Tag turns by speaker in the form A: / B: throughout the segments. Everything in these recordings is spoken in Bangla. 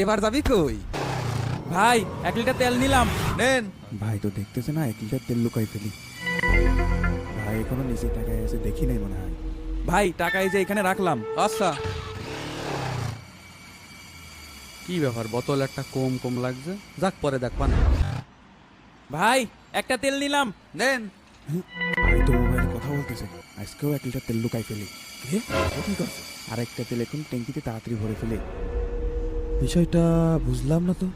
A: এবার যাবি কই? ভাই 1 লিটার তেল নিলাম, নেন।
B: ভাই তো দেখতেছে না 1 লিটার তেল লুকাই ফেলি। ভাই এখনো নিচে টাকায় আছে, দেখি নাই মনে হয়।
A: ভাই টাকা এই যে এখানে রাখলাম।
C: আচ্ছা, কি ব্যাপার, বোতল একটা কম কম লাগছে, যাক পরে দেখবান।
A: ভাই একটা তেল নিলাম, নেন।
B: ভাই তো মোবাইলে কথা বলতেছে, আজকেও 1 লিটার তেল লুকাই ফেলি।
A: ও কি করছে?
B: আর একটা তেল এখন ট্যাঙ্কিতে তাড়াতাড়ি ভরে ফেলে।
A: বিষয়টা বুঝলাম না তো।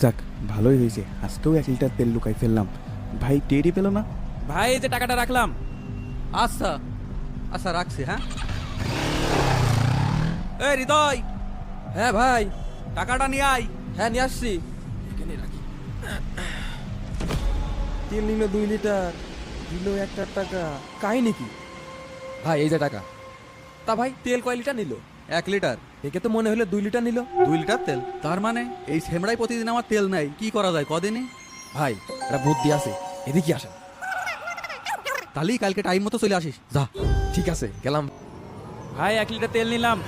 B: যাক ভালোই হয়েছে, আজকেও 1 লিটার তেল লুকাই ফেললাম। ভাই টেরই পেল না।
A: ভাই এই যে টাকাটা রাখলাম।
C: আচ্ছা আচ্ছা, রাখছি। হ্যাঁ
A: এই হৃদয়,
C: হ্যাঁ ভাই,
A: টাকাটা নিয়ে আয়।
C: হ্যাঁ নিয়ে আসছি।
A: এখানে রাখি।
C: তেল নিল 2 লিটার, দিল 1 টাকা, কাহিনী কি?
A: ভাই এই যে টাকা। তা ভাই তেল কয় লিটার নিল?
C: 1 লিটার।
A: একে তো মনে হলো 2 লিটার নিল।
C: 2 লিটার তেল? তার মানে এই সেমড়াই প্রতিদিন আমার তেল নাই, কি করা যায় কদিনে?
A: ভাই এটা বুদ্ধি আছে, এদিকে আসেন।
C: তাহলেই কালকে টাইম মতো চলে আসিস, যা।
A: ঠিক আছে গেলাম। ভাই 1 লিটার তেল নিলাম।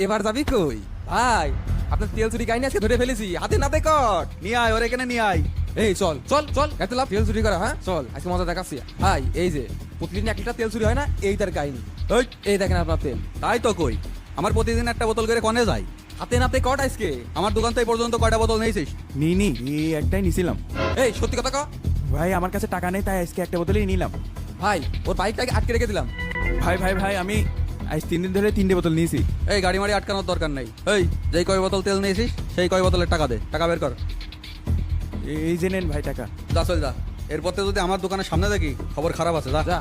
A: এবার যাবি কই? ভাই আপনার তেল চুরি কাহিনী আজকে ধরে ফেলেছি, হাতে নাতে কট।
C: নিয়ে আয়, ওর এখানে নিয়ে আয়।
A: এই চল চল চল, এত লাভ তেল চুরি করা। হ্যাঁ চল, আজকে মজা দেখাচ্ছি। ভাই এই যে প্রতিদিন 1 লিটার তেল চুরি হয় না, এই তার কাহিনী।
C: ওই,
A: এই দেখেন আপনার তেল,
C: তাই তো কই, আমার প্রতিদিন একটা বোতল করে কনে যায়।
A: হাতে নাতে কট আজকে।
C: আমার দোকান থেকে পর্যন্ত কয়টা বোতল নিয়েছিস?
B: নি এই একটাই নিছিলাম।
A: এই সত্যি কথা ক।
B: ভাই আমার কাছে টাকা নেই, তাই আজকে একটা বোতলই নিলাম।
A: ভাই ওর বাইকটাকে আটকে রেখে দিলাম।
B: ভাই আমি আজ 3 দিন ধরে 3টে বোতল নিয়েছি।
C: এই গাড়ি মারি আটকানোর দরকার নেই। এই যেই কয় বোতল তেল নিয়েছিস সেই কয় বোতলের টাকা দে, টাকা বের কর।
B: এই যে নেন ভাই টাকা।
C: যা চল যা, এরপর থেকে যদি আমার দোকানের সামনে দেখি খবর খারাপ আছে, যা
A: যা।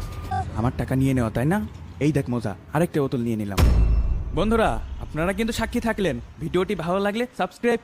B: আমার টাকা নিয়ে নেওয়া, তাই না? এই দেখ মজা, আরেকটা বোতল নিয়ে নিলাম। বন্ধুরা আপনারা কিন্তু সাক্ষী থাকলেন, ভিডিওটি ভালো লাগলে সাবস্ক্রাইব